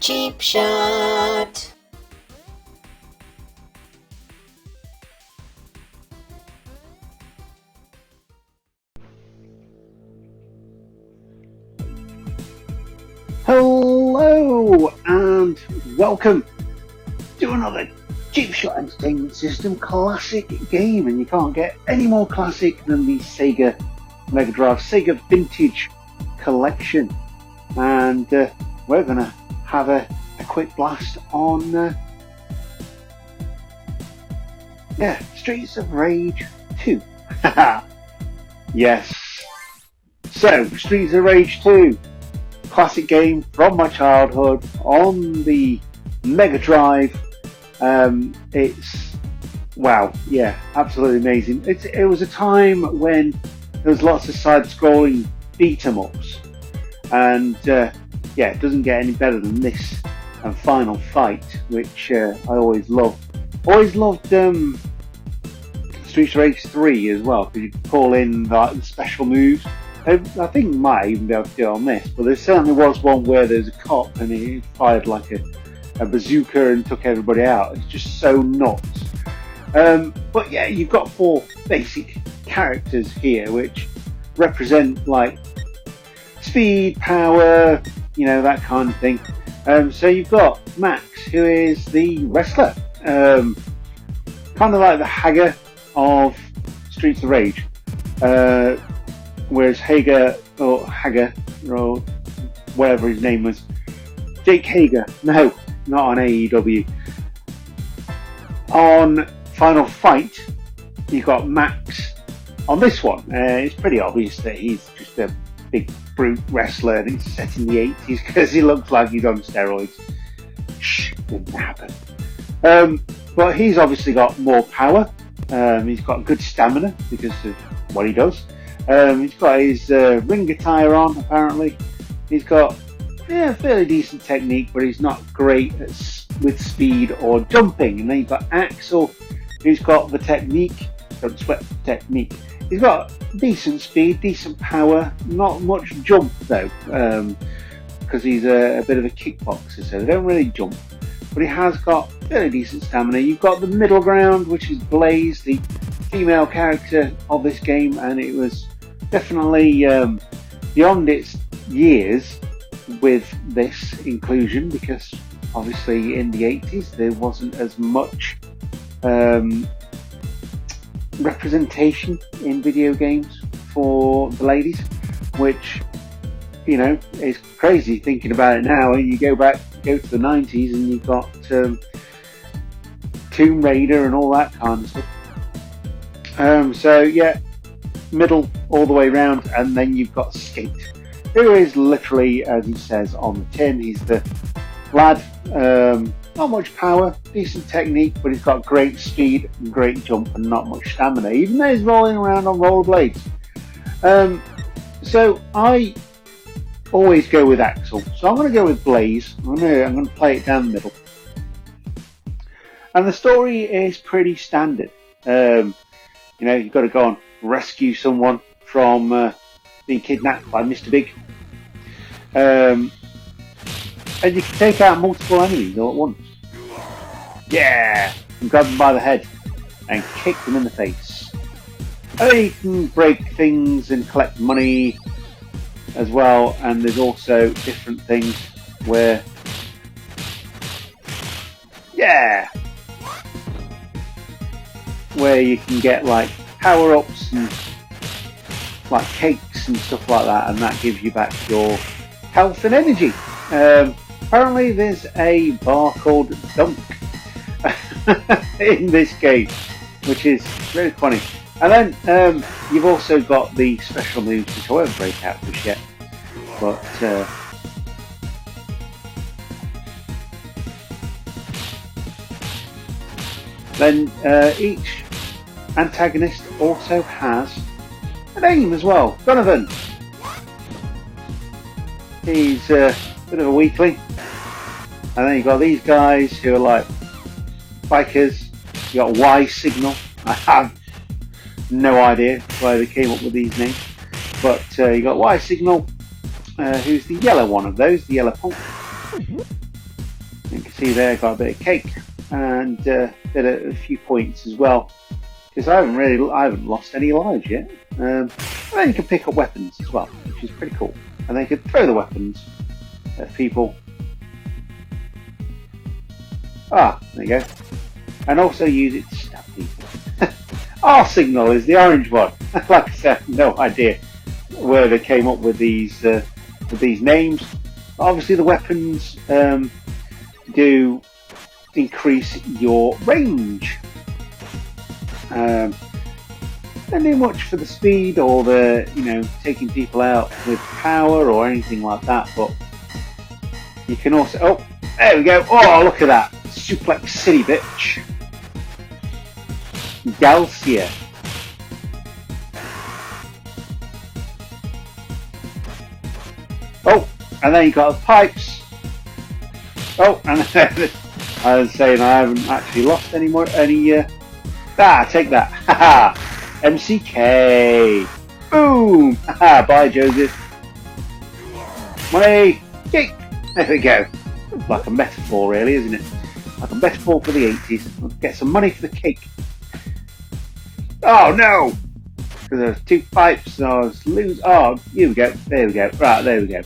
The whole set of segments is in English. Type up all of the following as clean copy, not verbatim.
Cheap Shot. Hello and welcome to another Cheap Shot Entertainment System classic game, and you can't get any more classic than the Sega Mega Drive Sega Vintage Collection. And we're going to have a quick blast on Streets of Rage 2. Yes, so Streets of Rage 2, classic game from my childhood on the Mega Drive. It's wow, yeah, absolutely amazing. It was a time when there was lots of side-scrolling beat-em-ups, and it doesn't get any better than this and Final Fight, which I always loved. Always loved Streets of Rage 3 as well, because you could call in the special moves. I think you might even be able to do it on this, but there certainly was one where there's a cop and he fired like a bazooka and took everybody out. It's just so nuts. But yeah, you've got 4 basic characters here which represent like speed, power, that kind of thing. So you've got Max, who is the wrestler, kind of like the Hager of Streets of Rage. Whereas Hager, or whatever his name was, Jake Hager, no, not on AEW. On Final Fight, you've got Max. On this one, it's pretty obvious that he's just a big brute wrestler, and it's set in the 80s because he looks like he's on steroids. Shh, didn't happen. But he's obviously got more power. He's got good stamina because of what he does. He's got his ring attire on, apparently. He's got fairly decent technique, but he's not great with speed or jumping. And then you've got Axel, who's got the technique. Don't sweat the technique. He's got decent speed, decent power, not much jump though, because he's a bit of a kickboxer, so they don't really jump. But he has got fairly decent stamina. You've got the middle ground, which is Blaze, the female character of this game, and it was definitely beyond its years with this inclusion, because obviously in the 80s there wasn't as much representation in video games for the ladies, which is crazy thinking about it now. You go to the 90s and you've got Tomb Raider and all that kind of stuff. So yeah, middle all the way around, and then you've got Skate, who is literally, as he says on the tin, he's the lad. Not much power, decent technique, but he's got great speed and great jump and not much stamina, even though he's rolling around on rollerblades. So I always go with Axel. So I'm going to go with Blaze. I'm going to play it down the middle. And the story is pretty standard. You've got to go and rescue someone from being kidnapped by Mr. Big. And you can take out multiple enemies all at once. Yeah! And grab them by the head and kick them in the face. And then you can break things and collect money as well, and there's also different things where you can get like power-ups and like cakes and stuff like that, and that gives you back your health and energy. Apparently there's a bar called Dunk in this game, which is really funny. And then you've also got the special moves, which I won't break out just yet, but then each antagonist also has a name as well. Donovan. He's a bit of a weakling. And then you've got these guys who are like bikers. You got Y Signal. I have no idea why they came up with these names, but you got Y Signal, who's the yellow one of those, the yellow punk. You can see there, got a bit of cake and a few points as well. Because I haven't lost any lives yet. And then you can pick up weapons as well, which is pretty cool. And then you can throw the weapons at people. Ah, there you go. And also use it to stab people. Our signal is the orange one. Like I said, I have no idea where they came up with these names. Obviously, the weapons do increase your range. Don't do much for the speed or the taking people out with power or anything like that, but you can also. Oh, there we go. Oh, look at that suplex city, bitch. Galcia. Oh, and then you got the pipes. Oh, and I was saying I haven't actually lost any more. Take that. Haha. MCK. Boom. Haha. Bye, Joseph. Money. Kick. There we go. Like a metaphor, really, isn't it? Like a metaphor for the 80s. Let's get some money for the cake. Oh no! Because there's two pipes, and I was lose. Oh, here we go. There we go. Right, there we go.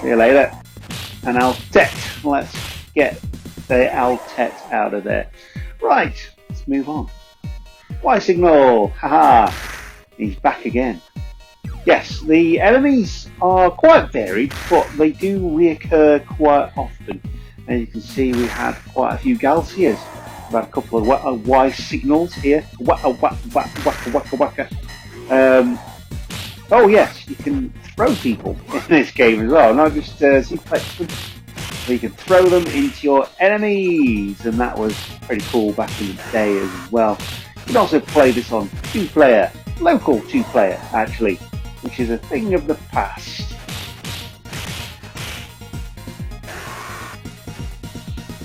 See you later. And Altet. Let's get the Altet out of there. Right, let's move on. Y signal. Haha. He's back again. Yes, the enemies are quite varied, but they do reoccur quite often. As you can see, we had quite a few Galcias. About a couple of Y signals here. Waka waka waka waka. Oh yes, you can throw people in this game as well, not just suplex them. So you can throw them into your enemies, and that was pretty cool back in the day as well. You can also play this on two-player, local two-player actually, which is a thing of the past.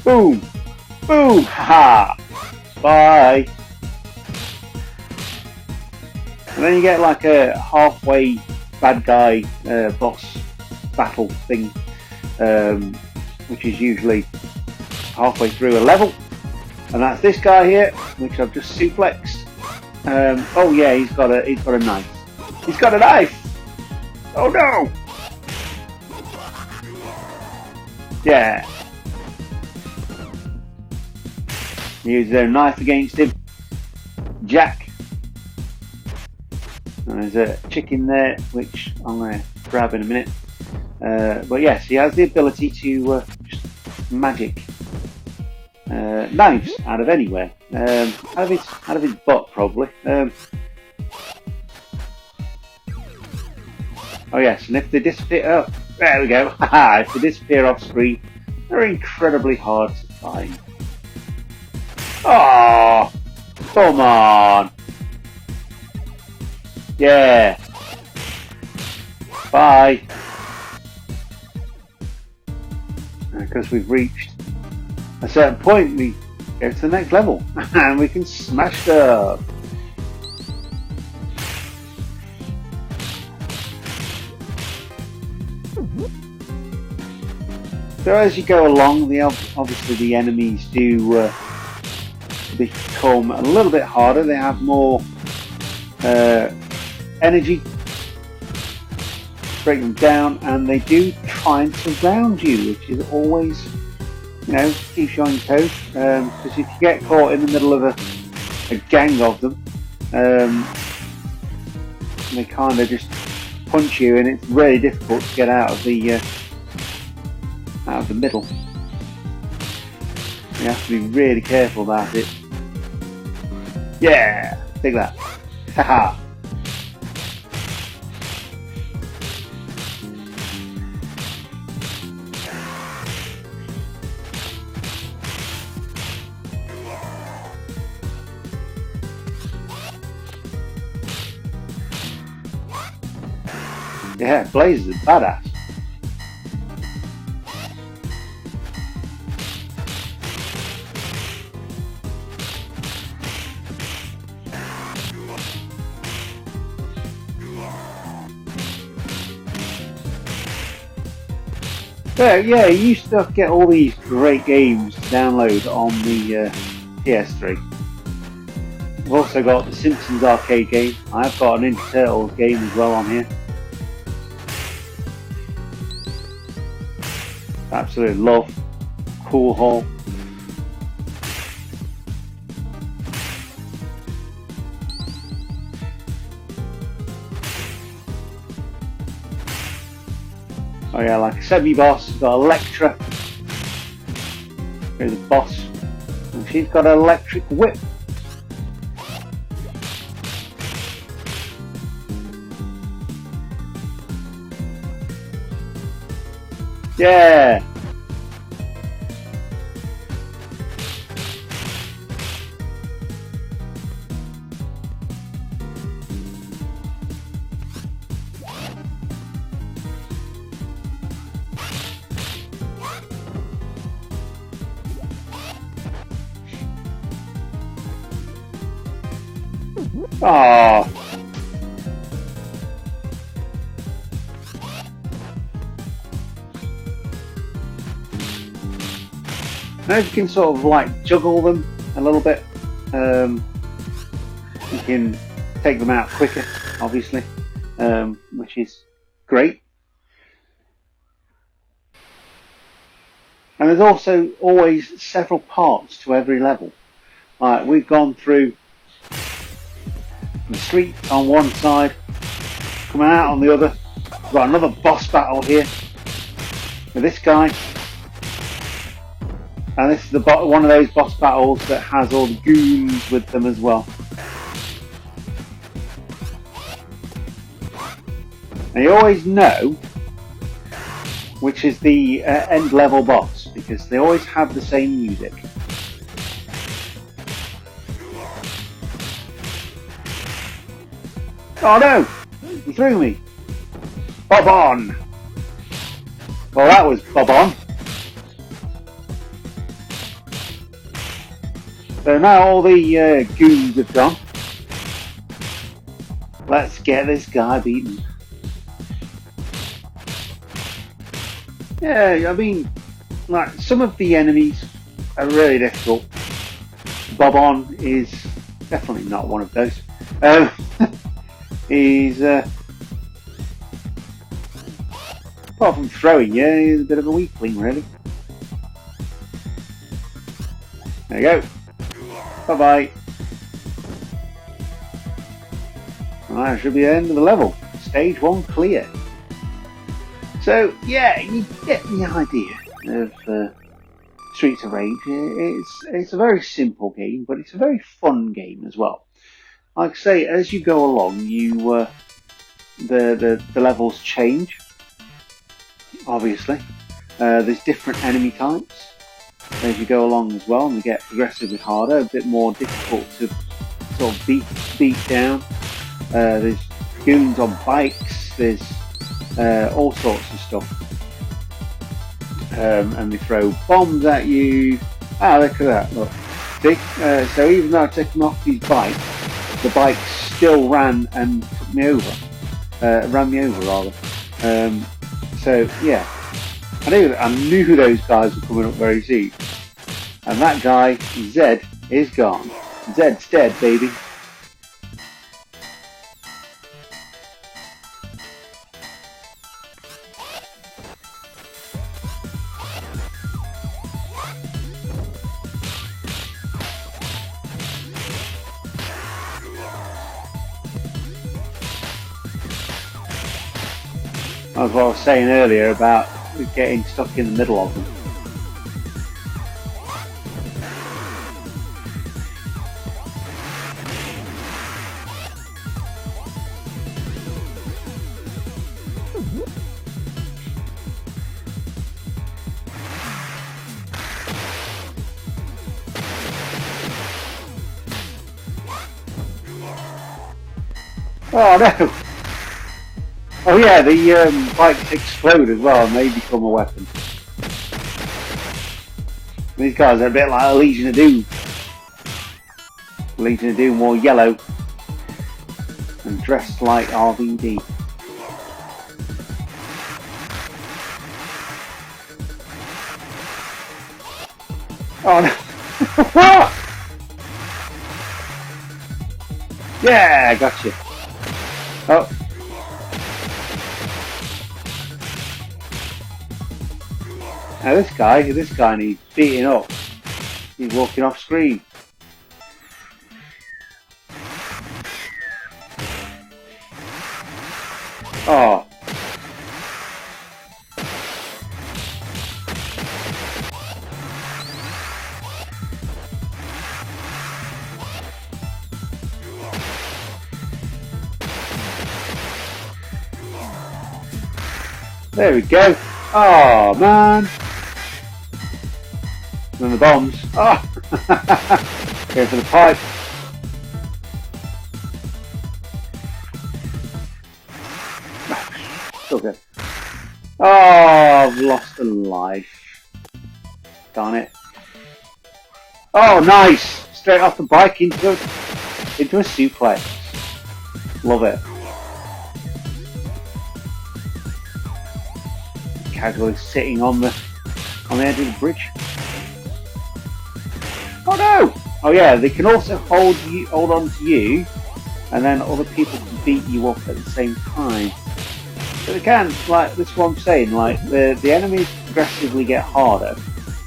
Boom! Boom! Haha! Bye! And then you get like a halfway bad guy boss battle thing, which is usually halfway through a level. And that's this guy here, which I've just suplexed. Oh yeah, he's got a knife. He's got a knife! Oh no! Yeah. Use their knife against him. Jack. And there's a chicken there, which I'm going to grab in a minute. But yes, he has the ability to just magic knives out of anywhere. Out of his butt, probably. Oh yes, and if they disappear, oh, there we go. If they disappear off screen, they're incredibly hard to find. Oh, come on. Yeah. Bye. Because we've reached a certain point, we go to the next level and we can smash stuff. So as you go along, obviously the enemies do become a little bit harder. They have more energy to break them down, and they do try and surround you, which is always, keeps you on your toes. Because if you get caught in the middle of a gang of them, they kind of just punch you, and it's really difficult to get out of the middle. You have to be really careful about it. Yeah, take that. Haha. Yeah, Blaze is badass. Yeah, you used to get all these great games to download on the PS3. I've also got the Simpsons arcade game. I've got an Ninja Turtles game as well on here. Absolutely love Cool Hall. Oh yeah, like a semi-boss, got Electra. There's a boss. And she's got an electric whip. Yeah! Oh. Now you can sort of like juggle them a little bit. You can take them out quicker, obviously, which is great. And there's also always several parts to every level. Like we've gone through the street on one side, coming out on the other. We've got another boss battle here with this guy. And this is the one of those boss battles that has all the goons with them as well. And you always know which is the end level boss because they always have the same music. Oh no! He threw me! Bob on! Well, that was Bob on. So now all the goons have gone. Let's get this guy beaten. Yeah, I mean, like some of the enemies are really difficult. Bob on is definitely not one of those. He's apart from throwing you, he's a bit of a weakling, really. There you go. Bye-bye. That should be the end of the level. Stage 1 clear. So, yeah, you get the idea of Streets of Rage. It's a very simple game, but it's a very fun game as well. Like I say, as you go along, you the levels change. Obviously, there's different enemy types as you go along as well, and they get progressively harder, a bit more difficult to sort of beat down. There's goons on bikes. There's all sorts of stuff, and they throw bombs at you. Ah, look at that! Look, see? So even though I took him off his bike, the bike still ran and took me over. Ran me over rather. So yeah, I knew those guys were coming up very soon. And that guy, Zed, is gone. Zed's dead, baby. That's what I was saying earlier about getting stuck in the middle of them. Oh no! Oh yeah, the bikes explode as well and they become a weapon. These guys are a bit like a Legion of Doom. Legion of Doom wore yellow and dressed like RVD. Oh no! What? Yeah, I got you. Oh. Now this guy needs beating up. He's walking off screen. Oh. There we go. Oh man. And then the bombs. Oh. Go for the pipe. Still good. Oh, I've lost a life. Darn it. Oh, nice! Straight off the bike into a suplex. Love it. Casually sitting on the edge of the bridge. Oh no! Oh yeah, they can also hold on to you, and then other people can beat you up at the same time. So they can, like, this is what I'm saying, like, the enemies progressively get harder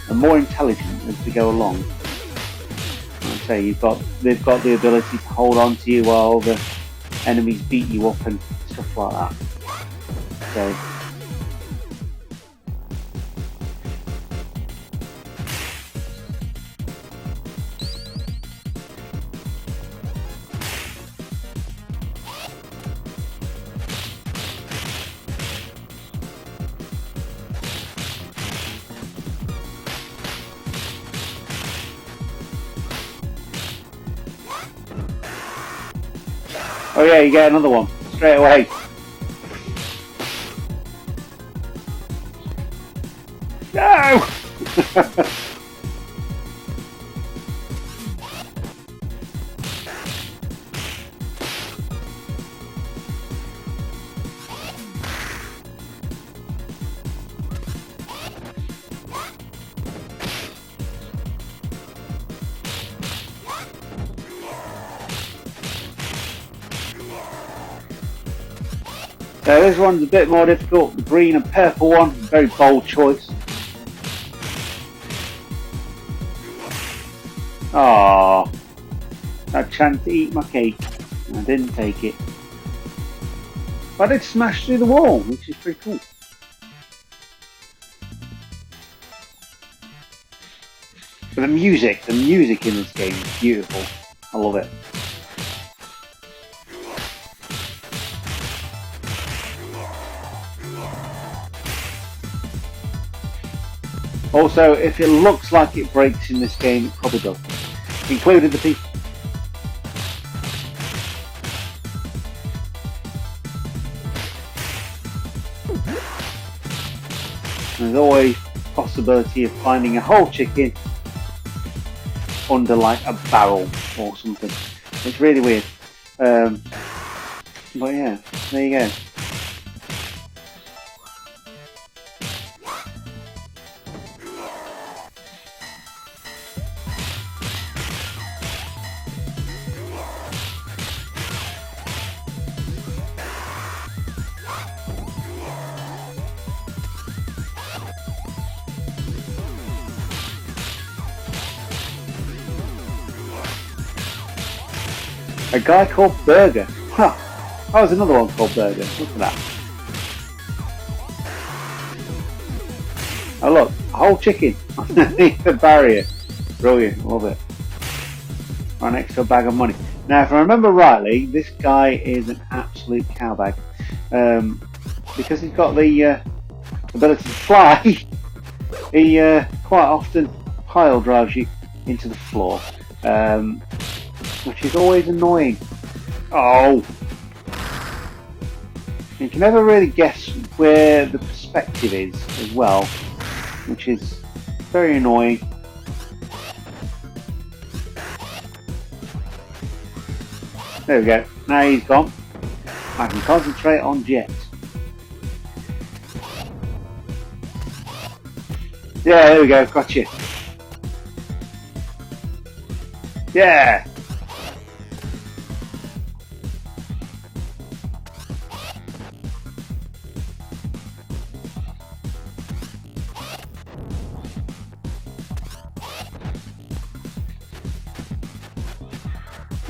and more intelligent as they go along. Like I say, they've got the ability to hold on to you while the enemies beat you up and stuff like that. So, oh yeah, you get another one straight away. No! So this one's a bit more difficult. The green and purple one, very bold choice. Ah, I had a chance to eat my cake and I didn't take it. But I did smash through the wall, which is pretty cool. But the music in this game is beautiful. I love it. Also, if it looks like it breaks in this game, it probably does. Including the people. There's always a possibility of finding a whole chicken under like a barrel or something. It's really weird. But yeah, there you go. A guy called Burger. Huh. Oh, there's another one called Burger. Look at that. Oh look, a whole chicken underneath the barrier. Brilliant, love it. Right next to a bag of money. Now, if I remember rightly, this guy is an absolute cowbag. Because he's got the ability to fly, he quite often pile drives you into the floor. Which is always annoying. Oh! You can never really guess where the perspective is as well, which is very annoying. There we go. Now he's gone. I can concentrate on Jet. Yeah, there we go. Got you. Yeah.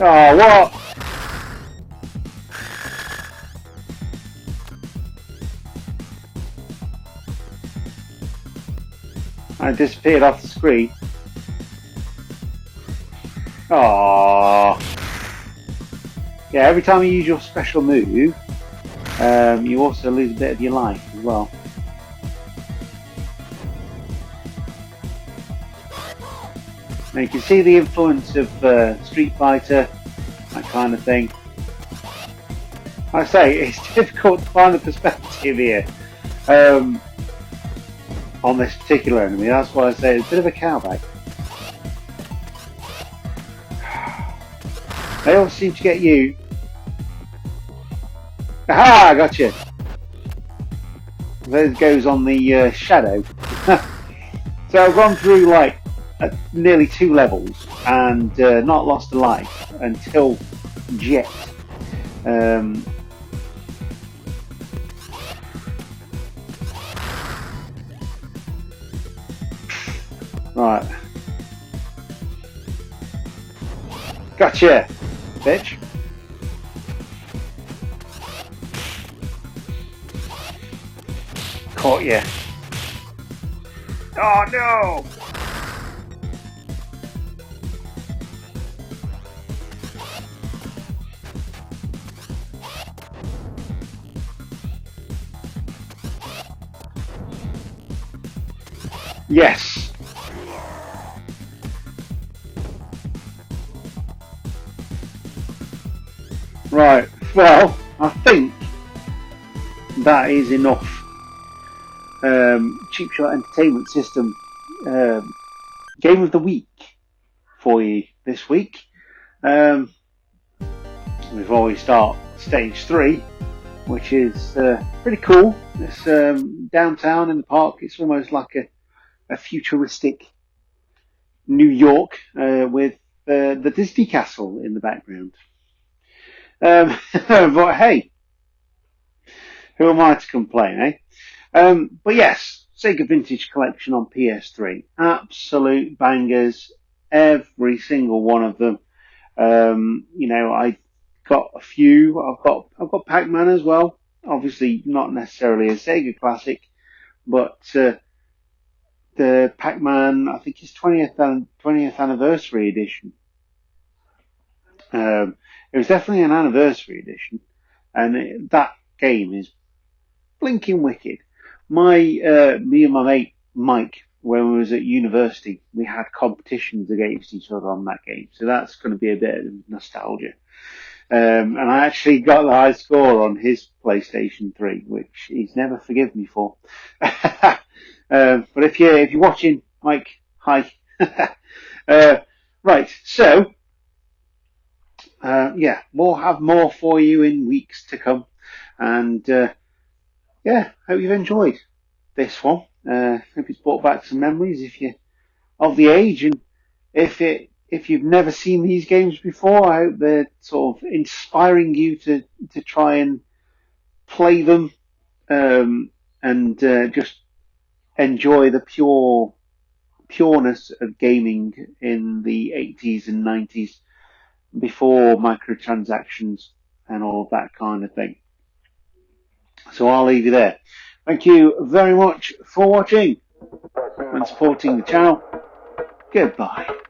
Oh, what? I disappeared off the screen. Oh. Yeah, every time you use your special move, you also lose a bit of your life as well. Now you can see the influence of Street Fighter, that kind of thing. I say, it's difficult to find the perspective here on this particular enemy. That's why I say it's a bit of a cowbag. They all seem to get you. Aha! I got you. There it goes on the shadow. So I've gone through like nearly 2 levels and not lost a life until Jet. Right. Gotcha, bitch. Caught you. Oh no! Yes. Right, well, I think that is enough Cheap Shot Entertainment System Game of the Week for you this week. Before we start stage 3, which is pretty cool. It's downtown in the park. It's almost like a futuristic New York with the Disney Castle in the background. But hey, who am I to complain, eh? But yes, Sega Vintage Collection on PS3, absolute bangers, every single one of them. You know, I got a few. I've got Pac-Man as well. Obviously, not necessarily a Sega classic, but the Pac-Man, I think it's 20th anniversary edition. It was definitely an anniversary edition, and that game is blinking wicked. Me and my mate Mike, when we was at university, we had competitions against each other on that game, so that's going to be a bit of nostalgia. And I actually got the high score on his PlayStation 3, which he's never forgiven me for. But if you're watching, Mike, hi. Right, so. Yeah, we'll have more for you in weeks to come. And, yeah, hope you've enjoyed this one. Hope it's brought back some memories if you're of the age. And if you've never seen these games before, I hope they're sort of inspiring you to try and play them, and just enjoy the pureness of gaming in the 80s and 90s. Before microtransactions and all of that kind of thing. So I'll leave you there. Thank you very much for watching and supporting the channel. Goodbye.